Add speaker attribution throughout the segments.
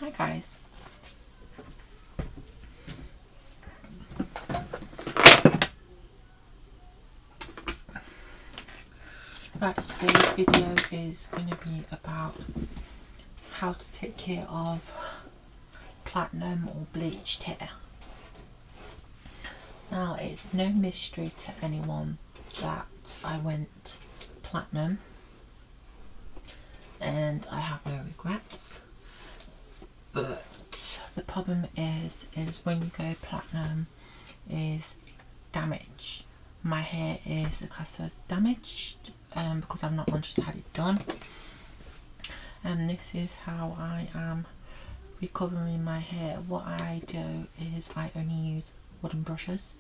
Speaker 1: Hi guys. Right, today's video is going to be about how to take care of platinum or bleached hair. Now, it's no mystery to anyone that I went platinum and I have no regrets, but the problem is when you go platinum is damage. My hair is classed as damaged because I've not just had it done, and this is how I am recovering my hair. What I do is I only use wooden brushes.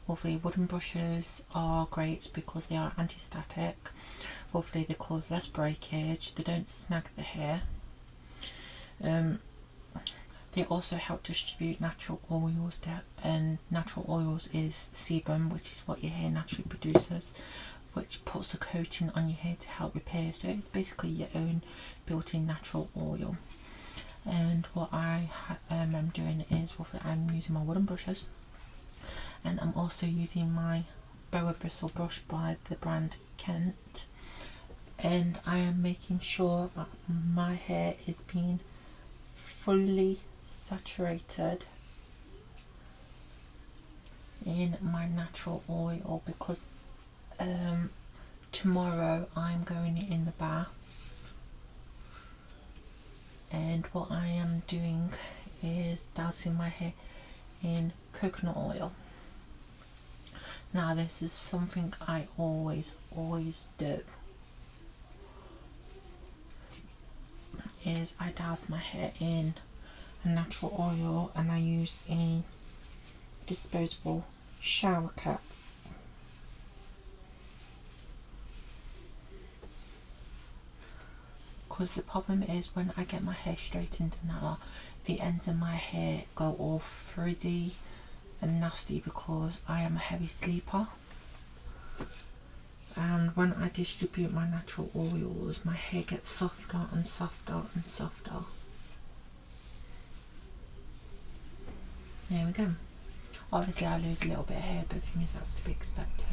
Speaker 1: Hopefully wooden brushes are great because they are anti-static. Hopefully they cause less breakage, they don't snag the hair. They also help distribute natural oils, and natural oils is sebum, which is what your hair naturally produces, which puts a coating on your hair to help repair. So it's basically your own built-in natural oil. And what I am doing is I'm using my wooden brushes, and I'm also using my boa bristle brush by the brand Kent, and I am making sure that my hair is being fully saturated in my natural oil because tomorrow I'm going in the bath, and what I am doing is dousing my hair in coconut oil. Now, this is something I always do, is I douse my hair in a natural oil and I use a disposable shower cap. Because the problem is when I get my hair straightened now, the ends of my hair go all frizzy and nasty because I am a heavy sleeper. And when I distribute my natural oils, my hair gets softer and softer and softer. There we go. Obviously I lose a little bit of hair, but the thing is that's to be expected.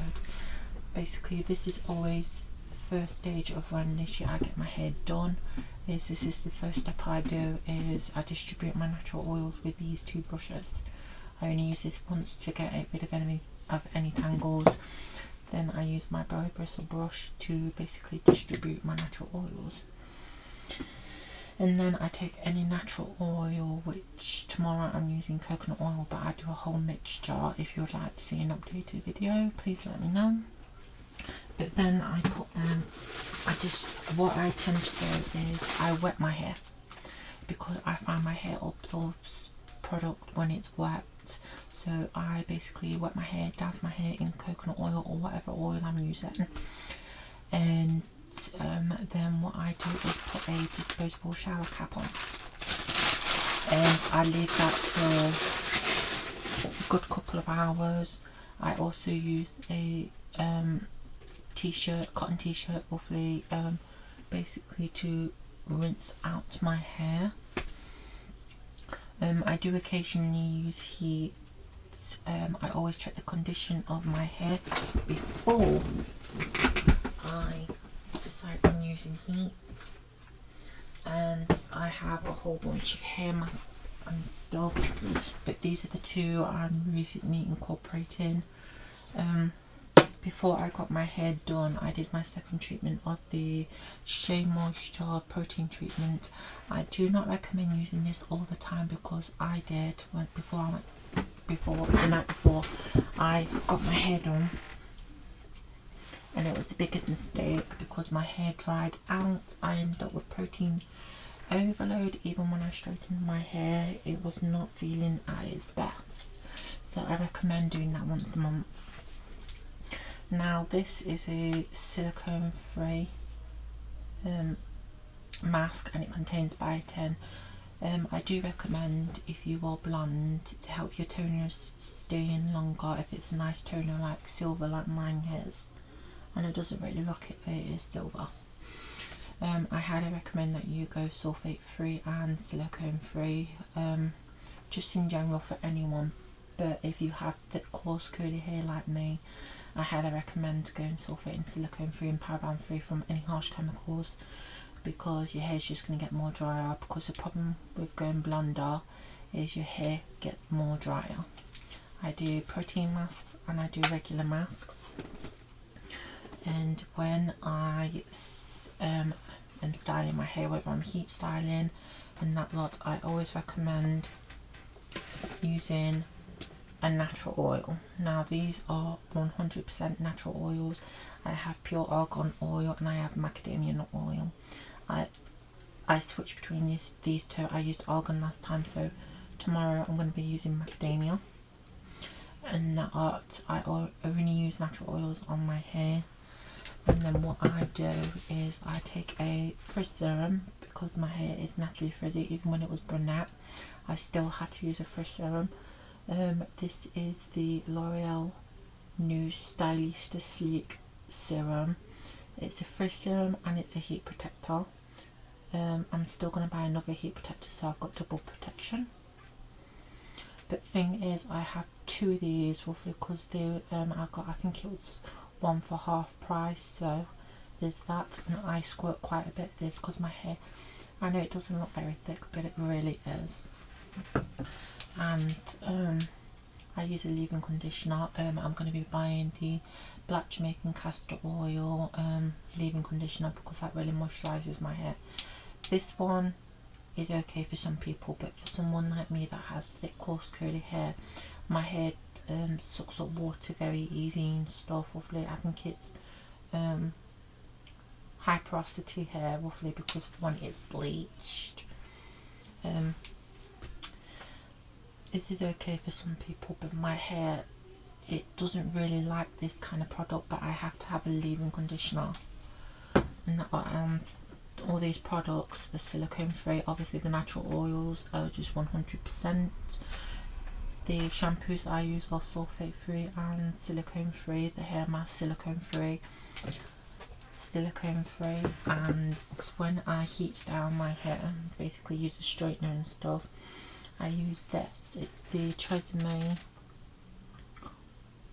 Speaker 1: Basically this is always the first stage of when literally I get my hair done. This is the first step I do, is I distribute my natural oils with these two brushes. I only use this once to get rid of any tangles. Then I use my boa bristle brush to basically distribute my natural oils. And then I take any natural oil, which tomorrow I'm using coconut oil, but I do a whole mixture. If you would like to see an updated video, please let me know. But then I put them, what I tend to do is I wet my hair, because I find my hair absorbs product when it's wet. So I basically wet my hair, douse my hair in coconut oil or whatever oil I'm using, and then what I do is put a disposable shower cap on, and I leave that for a good couple of hours. I also use a cotton t-shirt, roughly, basically to rinse out my hair. I do occasionally use heat. I always check the condition of my hair before I decide on using heat, and I have a whole bunch of hair masks and stuff, but these are the two I'm recently incorporating. Before I got my hair done, I did my second treatment of the Shea Moisture protein treatment. I do not recommend using this all the time, because I did the night before I got my hair done, and it was the biggest mistake because my hair dried out. I ended up with protein overload. Even when I straightened my hair, it was not feeling at its best. So I recommend doing that once a month. Now, this is a silicone free mask, and it contains biotin. I do recommend, if you are blonde, to help your toners stay in longer, if it's a nice toner like silver like mine is, and it doesn't really look it, but it is silver. I highly recommend that you go sulfate free and silicone free, just in general for anyone. But if you have thick, coarse, curly hair like me, I highly recommend going sulfate and silicone free and paraben free from any harsh chemicals, because your hair's just going to get more drier. Because the problem with going blonder is your hair gets more drier. I do protein masks and I do regular masks, and when I am styling my hair, whether I'm heat styling and that lot, I always recommend using a natural oil. Now these are 100% natural oils. I have pure argan oil and I have macadamia nut oil. I switch between these two. I used argan last time, so tomorrow I'm going to be using macadamia. And that I only use natural oils on my hair. And then what I do is I take a frizz serum, because my hair is naturally frizzy. Even when it was brunette, I still had to use a frizz serum. This is the L'Oreal new Stylista Sleek serum. It's a frizz serum and it's a heat protector. I'm still going to buy another heat protector, so I've got double protection. But thing is, I have two of these roughly, because they I got, I think it was one for half price, so there's that. And I squirt quite a bit of this because my hair, I know it doesn't look very thick, but it really is. And I use a leave-in conditioner. I'm going to be buying the Black Jamaican Castor Oil leave-in conditioner, because that really moisturises my hair. This one is okay for some people, but for someone like me that has thick, coarse, curly hair, my hair sucks up water very easy and stuff. Roughly, I think it's high porosity hair, roughly, because for one it's bleached. This is okay for some people, but my hair, it doesn't really like this kind of product. But I have to have a leave-in conditioner, and all these products are silicone free. Obviously the natural oils are just 100%. The shampoos I use are sulfate free and silicone free. The hair mask, silicone free. And when I heat style my hair, basically use a straightener and stuff, I use this. It's the Tresemme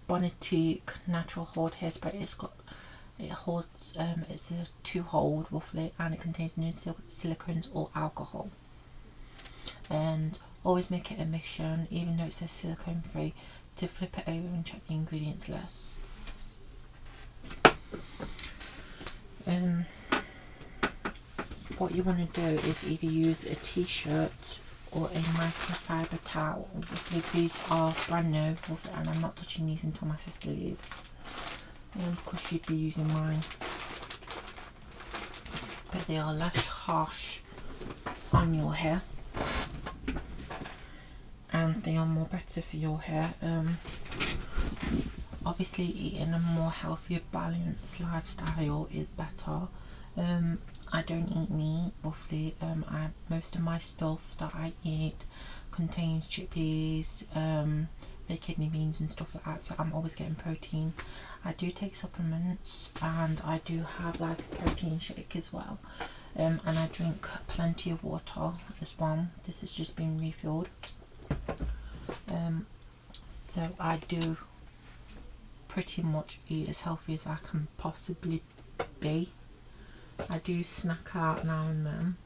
Speaker 1: Bonitique Natural Hold Hairspray. It holds, it's a 2-hold roughly, and it contains no silicones or alcohol. And always make it a mission, even though it says silicone free, to flip it over and check the ingredients list. What you want to do is either use a t-shirt or a microfiber towel. These are brand new, and I'm not touching these until my sister leaves, because she'd be using mine. But they are less harsh on your hair, and they are more better for your hair. Obviously eating a more healthier, balanced lifestyle is better. I don't eat meat roughly. Most of my stuff that I eat contains chickpeas, baked kidney beans and stuff like that, so I'm always getting protein. I do take supplements, and I do have like a protein shake as well, and I drink plenty of water as well. This has just been refilled. So I do pretty much eat as healthy as I can possibly be. I do snack out now and then.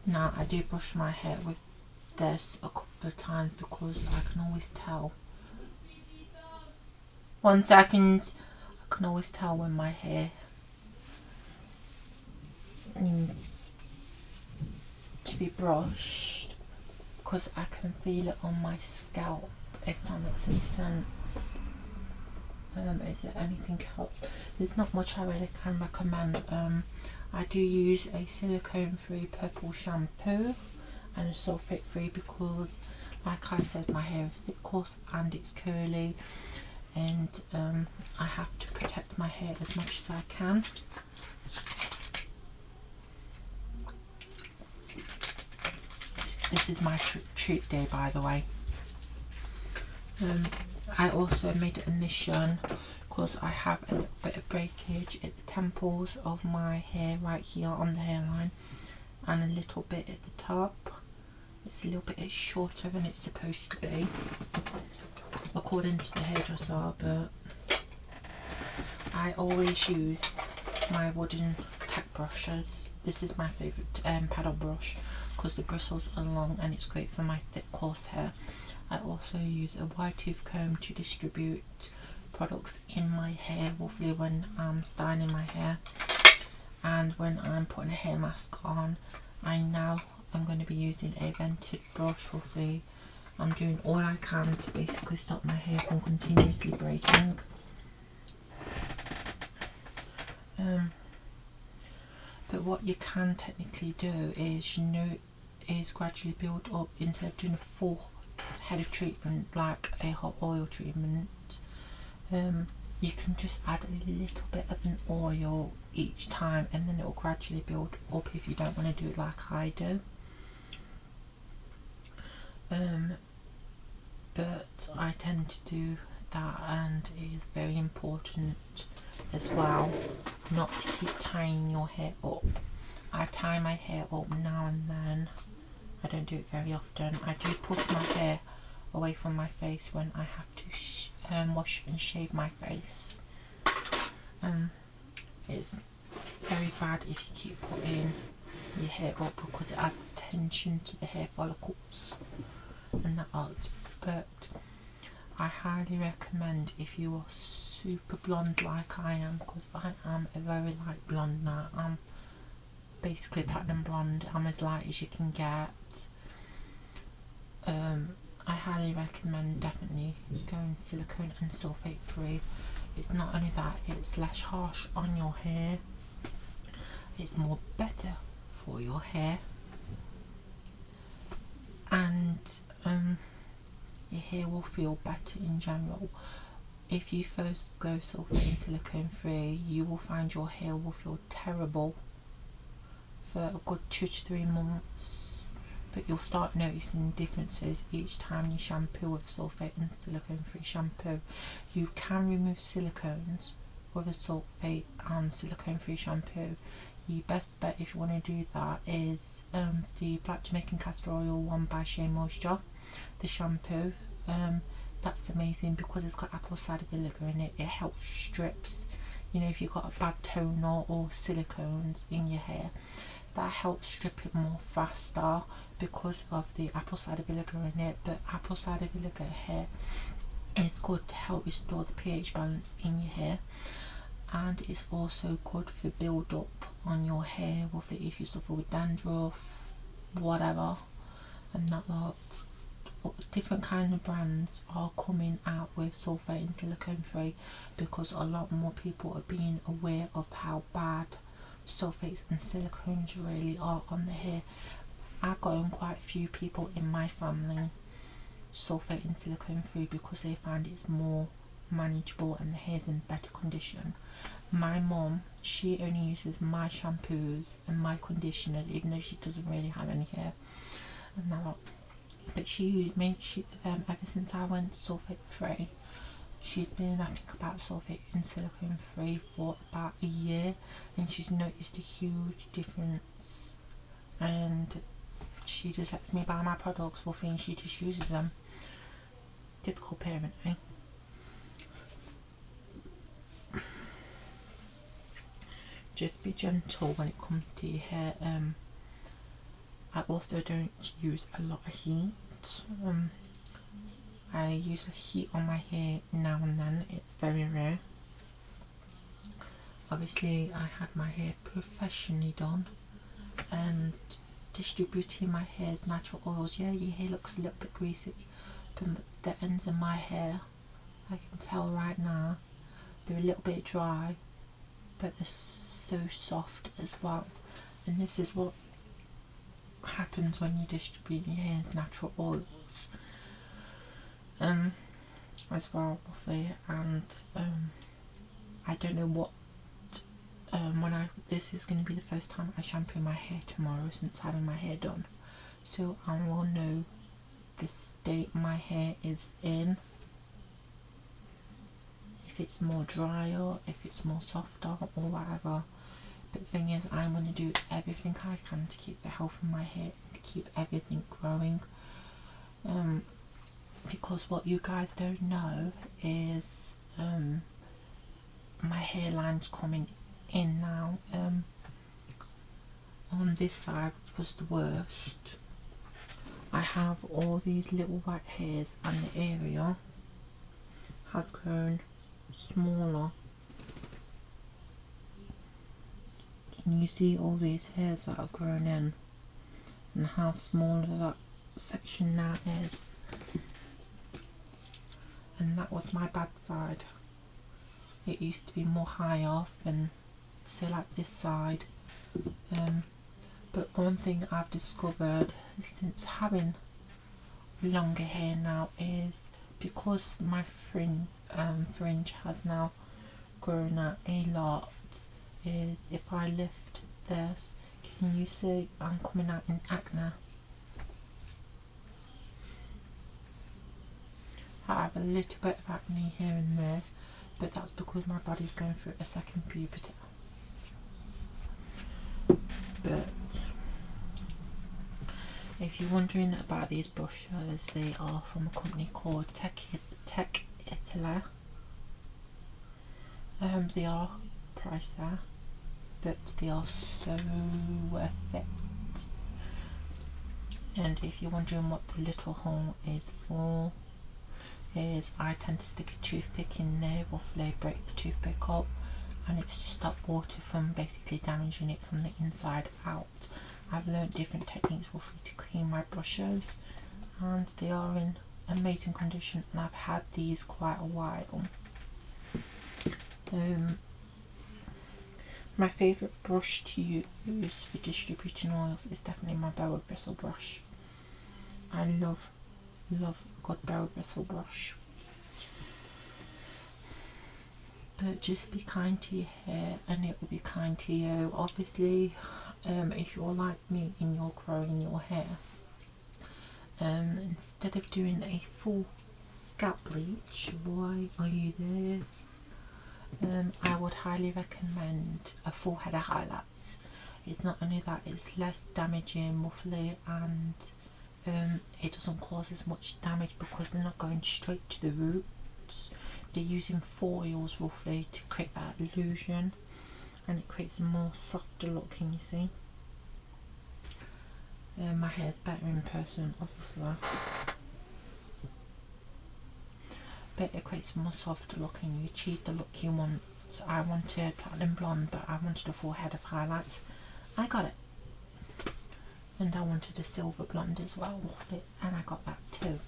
Speaker 1: Now I do brush my hair with this a couple of times, because I can always tell. 1 second. I can always tell when my hair needs to be brushed, because I can feel it on my scalp, if that makes any sense. Is there anything else? There's not much I really can recommend. I do use a silicone free purple shampoo and a sulfate free, because like I said, my hair is thick, coarse and it's curly, and I have to protect my hair as much as I can. This is my treat day, by the way. I also made it a mission, because I have a little bit of breakage at the temples of my hair right here on the hairline, and a little bit at the top. It's a little bit shorter than it's supposed to be according to the hairdresser, but I always use my wooden tack brushes. This is my favourite paddle brush because the bristles are long and it's great for my thick coarse hair. I also use a wide tooth comb to distribute products in my hair roughly when I'm styling my hair, and when I'm putting a hair mask on. I'm going to be using a vented brush roughly. I'm doing all I can to basically stop my hair from continuously breaking. But what you can technically do is, is gradually build up instead of doing a full head of treatment like a hot oil treatment. You can just add a little bit of an oil each time, and then it will gradually build up if you don't want to do it like I do. But I tend to do that, and it is very important as well not to keep tying your hair up. I tie my hair up now and then. I don't do it very often. I do push my hair away from my face when I have to wash and shave my face. It's very bad if you keep putting your hair up because it adds tension to the hair follicles and that lot. But I highly recommend if you are super blonde like I am, because I am a very light blonde now. I'm basically platinum blonde. I'm as light as you can get. I highly recommend definitely going silicone and sulfate free. It's not only that, it's less harsh on your hair. It's more better for your hair, and your hair will feel better in general. If you first go sulfate and silicone free, you will find your hair will feel terrible for a good 2 to 3 months, but you'll start noticing differences each time you shampoo with sulfate and silicone free shampoo. You can remove silicones with a sulfate and silicone free shampoo. Your best bet if you want to do that is the Black Jamaican Castor Oil one by Shea Moisture, the shampoo. That's amazing because it's got apple cider vinegar in it. It helps strips, you know, if you've got a bad toner or silicones in your hair, that helps strip it more faster because of the apple cider vinegar in it. But apple cider vinegar hair is good to help restore the pH balance in your hair, and it's also good for build up on your hair, if you suffer with dandruff, whatever, and that lot. Different kind of brands are coming out with sulfate and silicone free because a lot more people are being aware of how bad sulfates and silicones really are on the hair. I've gotten quite a few people in my family sulfate and silicone free because they find it's more manageable and the hair's in better condition. My mum, she only uses my shampoos and my conditioners, even though she doesn't really have any hair and that lot. But ever since I went sulfate free, she's been, I think, about sulfate and silicone free for about a year, and she's noticed a huge difference, and she just lets me buy my products for free and she just uses them. Typical parent, eh? Just be gentle when it comes to your hair. I also don't use a lot of heat. I use heat on my hair now and then. It's very rare. Obviously I had my hair professionally done, and distributing my hair's natural oils. Yeah, your hair looks a little bit greasy, but the ends of my hair, I can tell right now, they're a little bit dry, but they're so soft as well. And this is what happens when you distribute your hair's natural oils as well, obviously. And I don't know what this is going to be the first time I shampoo my hair tomorrow since having my hair done, so I will know the state my hair is in. If if it's more drier, if it's more softer or whatever. But the thing is, I'm going to do everything I can to keep the health of my hair, to keep everything growing. Because what you guys don't know is my hairline's coming in now. On this side, which was the worst, I have all these little white hairs and the area has grown smaller. Can you see all these hairs that have grown in and how small that section now is? And that was my bad side. It used to be more high off and still like this side. But one thing I've discovered since having longer hair now is because my fringe has now grown out a lot, is if I lift this, can you see I'm coming out in acne? I have a little bit of acne here and there, but that's because my body's going through a second puberty. But if you're wondering about these brushes, they are from a company called Tech Italy. They are pricey, but they are so worth it. And if you're wondering what the little hole is for, is I tend to stick a toothpick in there, roughly break the toothpick up, and it's to stop water from basically damaging it from the inside out. I've learnt different techniques roughly to clean my brushes, and they are in amazing condition, and I've had these quite a while. My favourite brush to use for distributing oils is definitely my boa bristle brush. I love a good boa bristle brush. But just be kind to your hair and it will be kind to you. Obviously, if you're like me and you're growing your hair, instead of doing a full scalp bleach, why are you there? I would highly recommend a full head of highlights. It's not only that, it's less damaging roughly, and it doesn't cause as much damage because they're not going straight to the roots. They're using foils roughly to create that illusion, and it creates a more softer look. Can you see? My hair's better in person, obviously, but it creates a more softer look and you achieve the look you want. So I wanted platinum blonde, but I wanted a full head of highlights. I got it. And I wanted a silver blonde as well, and I got that too.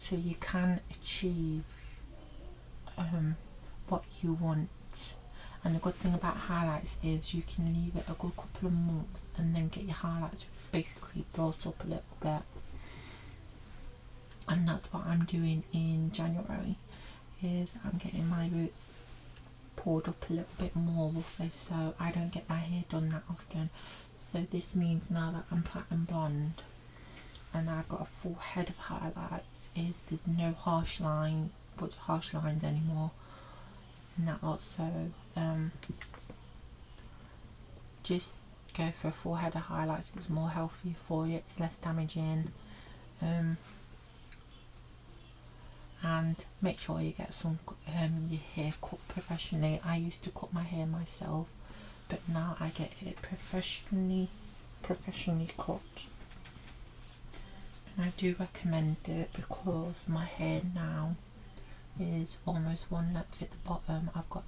Speaker 1: So you can achieve what you want. And the good thing about highlights is you can leave it a good couple of months and then get your highlights basically brought up a little bit. And that's what I'm doing in January, is I'm getting my roots poured up a little bit more roughly, so I don't get my hair done that often. So this means now that I'm platinum blonde and I've got a full head of highlights, is there's no harsh lines anymore and that lot. So just go for a full head of highlights. It's more healthy for you, it's less damaging, and make sure you get some your hair cut professionally. I used to cut my hair myself, but now I get it professionally cut, and I do recommend it because my hair now is almost one length at the bottom. I've got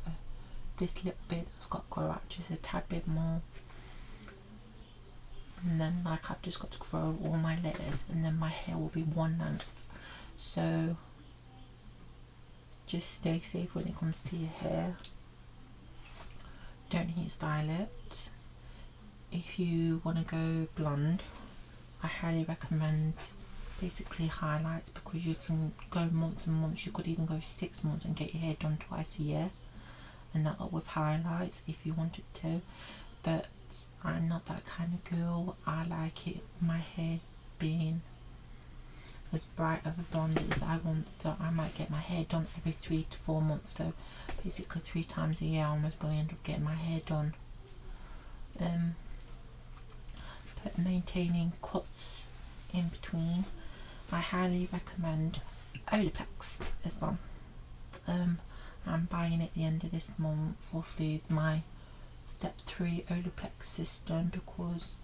Speaker 1: this little bit that's got to grow out just a tad bit more, and then like I've just got to grow all my layers, and then my hair will be one length. So just stay safe when it comes to your hair. Don't heat style it. If you want to go blonde, I highly recommend basically highlights, because you can go months and months. You could even go 6 months and get your hair done twice a year, and that with highlights if you wanted to. But I'm not that kind of girl. I like it, my hair being as bright of a blonde as I want, so I might get my hair done every 3 to 4 months, so basically 3 times a year I almost probably end up getting my hair done. But maintaining cuts in between, I highly recommend Olaplex as well. I'm buying at the end of this month roughly my step 3 Olaplex system, because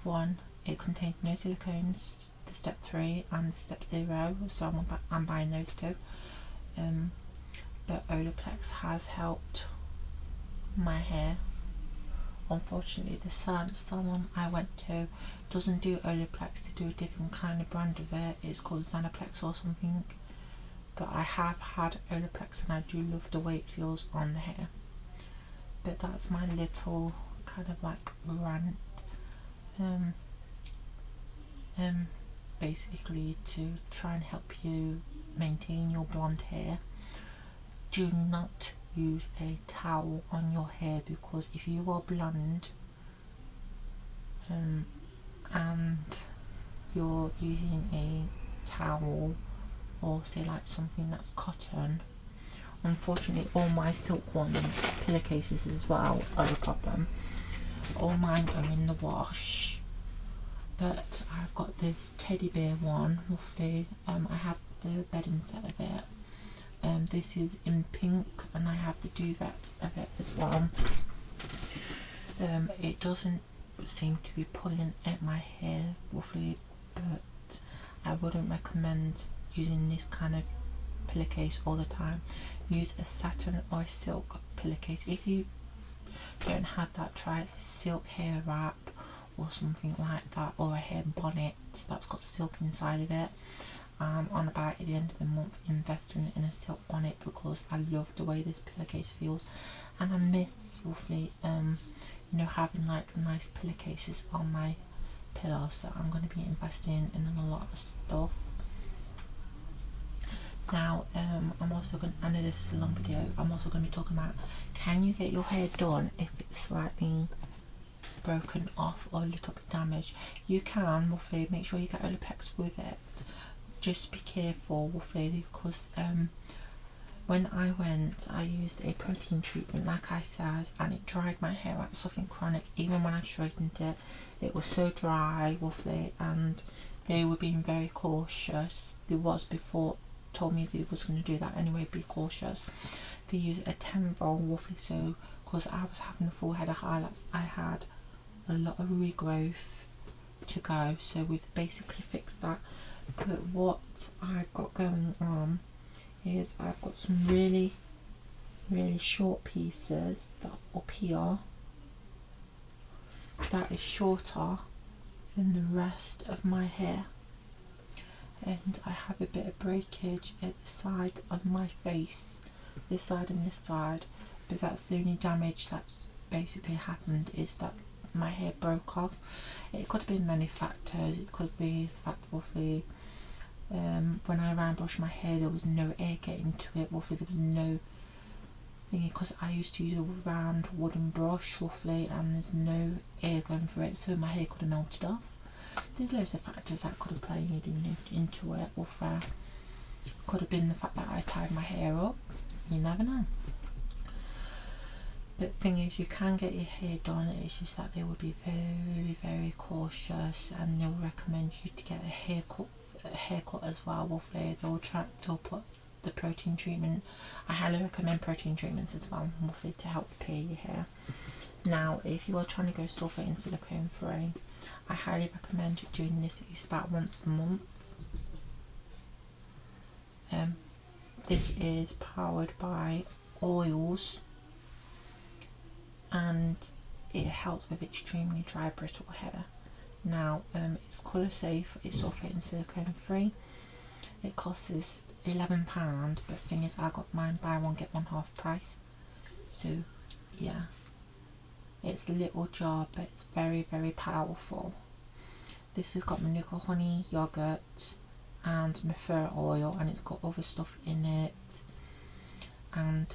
Speaker 1: one, it contains no silicones, the step 3 and the step 0, so I'm buying those two. But Olaplex has helped my hair. Unfortunately, the salon I went to doesn't do Olaplex, they do a different kind of brand of it. It's called Xanaplex or something. But I have had Olaplex and I do love the way it feels on the hair. But that's my little kind of like rant. Basically to try and help you maintain your blonde hair, do not use a towel on your hair, because if you are blonde and you're using a towel or say like something that's cotton, unfortunately all my silk ones, pillowcases as well, are a problem. All mine are in the wash, but I've got this teddy bear one roughly. I have the bedding set of it. This is in pink and I have the duvet of it as well. It doesn't seem to be pulling at my hair roughly, but I wouldn't recommend using this kind of pillowcase all the time. Use a satin or a silk pillowcase. If you don't have that, try a silk hair wrap or something like that, or a hair bonnet that's got silk inside of it. On about at the end of the month investing in a silk bonnet, because I love the way this pillowcase feels, and I miss roughly you know, having like nice pillowcases on my pillows, so I'm going to be investing in a lot of stuff. Now I'm also going to, I know this is a long video, I'm also going to be talking about, can you get your hair done if it's slightly broken off or a little bit damaged? You can, roughly, make sure you get Olaplex with it. Just be careful roughly, because when I went, I used a protein treatment like I said, and it dried my hair out, something chronic. Even when I straightened it, it was so dry roughly, and they were being very cautious. There was before told me they was going to do that anyway, be cautious. They use a 10 roll roughly, so because I was having a full head of highlights, I had a lot of regrowth to go, so we've basically fixed that. But what I've got going on is I've got some really short pieces that's up here that is shorter than the rest of my hair, and I have a bit of breakage at the side of my face, this side and this side, but that's the only damage that's basically happened, is that my hair broke off. It could have been many factors. It could be the fact roughly when I round brushed my hair there was no air getting to it, roughly there was no thingy, because I used to use a round wooden brush roughly and there's no air going through it, so my hair could have melted off. There's loads of factors that could have played into it, or could have been the fact that I tied my hair up, you never know. But the thing is, you can get your hair done, it's just that they will be very cautious, and they'll recommend you to get a haircut as well roughly. They'll put the protein treatment. I highly recommend protein treatments as well roughly to help repair your hair. Now if you are trying to go sulfate and silicone free, I highly recommend doing this at least about once a month. This is powered by oils and it helps with extremely dry brittle hair. Now it's colour safe, it's sulfate and silicone free. It costs £11, but the thing is I got mine buy one get one half price, so yeah, it's a little jar but it's very powerful. This has got manuka honey, yogurt and myrrh oil, and it's got other stuff in it, and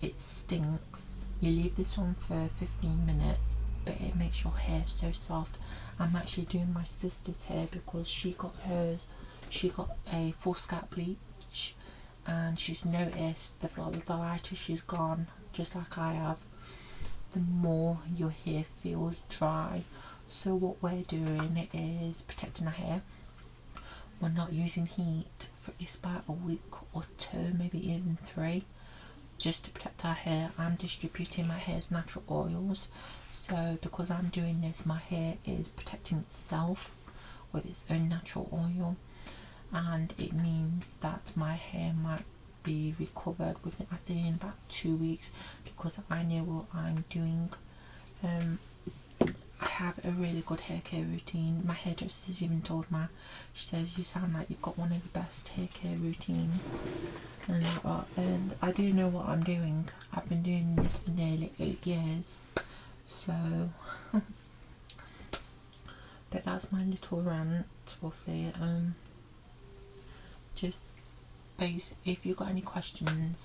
Speaker 1: it stinks. You leave this on for 15 minutes but it makes your hair so soft. I'm actually doing my sister's hair because she got hers she got a full scalp bleach, and she's noticed the lighter she's gone, just like I have, the more your hair feels dry. So what we're doing is protecting our hair. We're not using heat for it's about a week or two, maybe even 3, just to protect our hair. I'm distributing my hair's natural oils, so because I'm doing this, my hair is protecting itself with its own natural oil, and it means that my hair might be recovered within, I'd say, in about 2 weeks, because I know what I'm doing. I have a really good hair care routine. My hairdresser has even told me, she says, you sound like you've got one of the best hair care routines. And I do know what I'm doing. I've been doing this for nearly 8 years. So, but that's my little rant, roughly. Just if you've got any questions,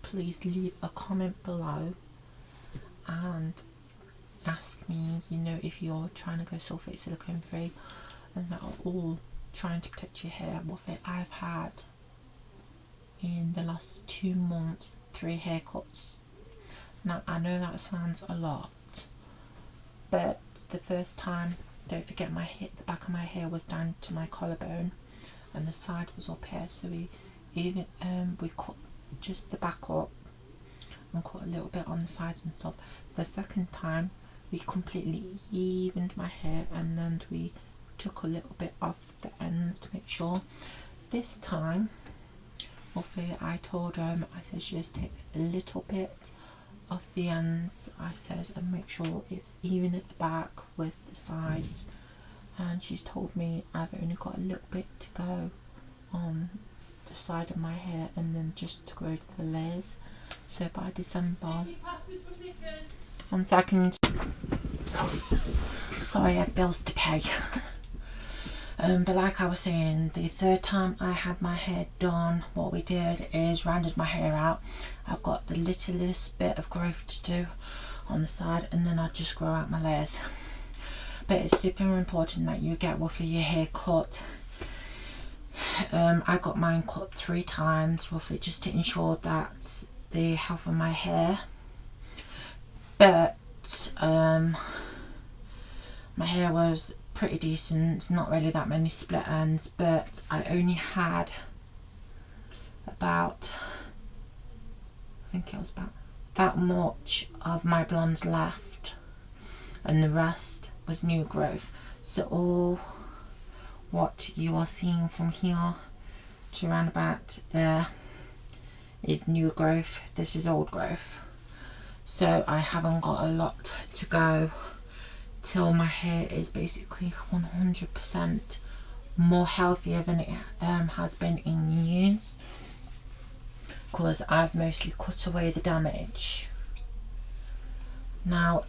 Speaker 1: please leave a comment below and ask me, you know, if you're trying to go sulfate silicone free, and that are all trying to protect your hair with it. I've had in the last 2 months 3 haircuts. Now I know that sounds a lot, but the first time, don't forget, the back of my hair was down to my collarbone and the side was up here, so we cut just the back up and cut a little bit on the sides and stuff. The second time we completely evened my hair, and then we took a little bit off the ends to make sure. This time, roughly, I told I said just take a little bit off the ends, I says, and make sure it's even at the back with the sides. And she's told me I've only got a little bit to go on the side of my hair, and then just to go to the layers. So by December, 1 second. Sorry, I had bills to pay. But like I was saying, the third time I had my hair done, what we did is rounded my hair out. I've got the littlest bit of growth to do on the side, and then I just grow out my layers. But it's super important that you get roughly your hair cut. I got mine cut 3 times roughly, just to ensure that the health of my hair. But my hair was pretty decent, not really that many split ends, but I only had about, I think it was about that much of my blondes left, and the rest was new growth. So all what you are seeing from here to around about there is new growth. This is old growth. So I haven't got a lot to go till my hair is basically 100% more healthier than it has been in years, because I've mostly cut away the damage. Now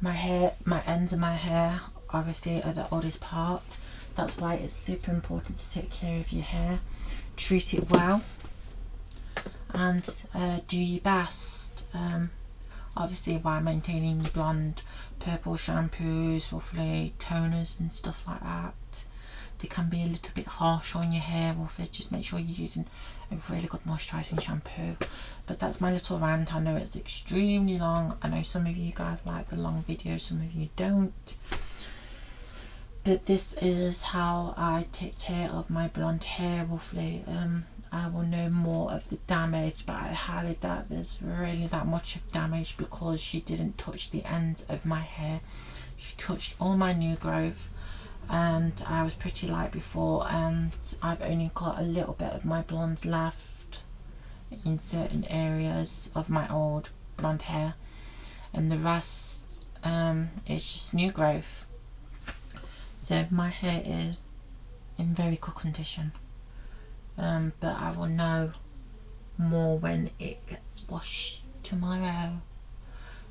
Speaker 1: my ends of my hair obviously are the oldest part. That's why it's super important to take care of your hair, treat it well, and do your best, obviously by maintaining your blonde, purple shampoos, roughly toners and stuff like that. They can be a little bit harsh on your hair, roughly. Just make sure you're using a really good moisturising shampoo. But that's my little rant. I know it's extremely long. I know some of you guys like the long videos, some of you don't. But this is how I take care of my blonde hair, roughly. I will know more of the damage, but I highly doubt there's really that much of damage, because she didn't touch the ends of my hair. She touched all my new growth, and I was pretty light before, and I've only got a little bit of my blondes left in certain areas of my old blonde hair, and the rest is just new growth. So my hair is in very good condition. But I will know more when it gets washed tomorrow.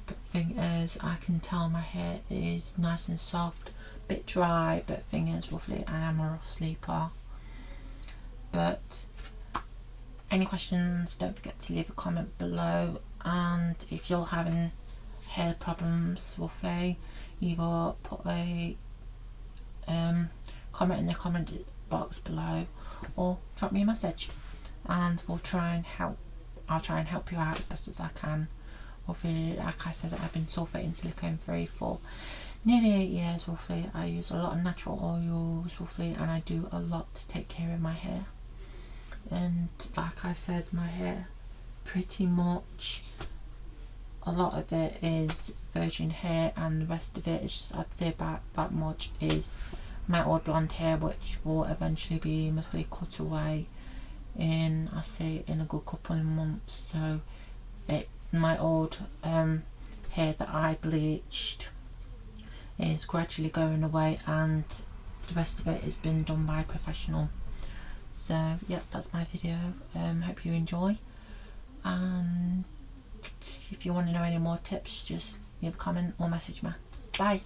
Speaker 1: But thing is, I can tell my hair is nice and soft, bit dry, but thing is, roughly, I am a rough sleeper. But any questions, don't forget to leave a comment below. And if you're having hair problems, roughly, either put a comment in the comment box below or drop me a message, and we'll try and help. I'll try and help you out as best as I can. Obviously, like I said, I've been sulfate and silicone free for nearly 8 years roughly. I use a lot of natural oils roughly, and I do a lot to take care of my hair. And like I said, my hair pretty much, a lot of it is virgin hair, and the rest of it is just, I'd say about that much is my old blonde hair, which will eventually be mostly cut away in, I say, in a good couple of months. So my old hair that I bleached is gradually going away, and the rest of it has been done by a professional. So yep, that's my video. Hope you enjoy, and if you want to know any more tips, just leave a comment or message me. Bye.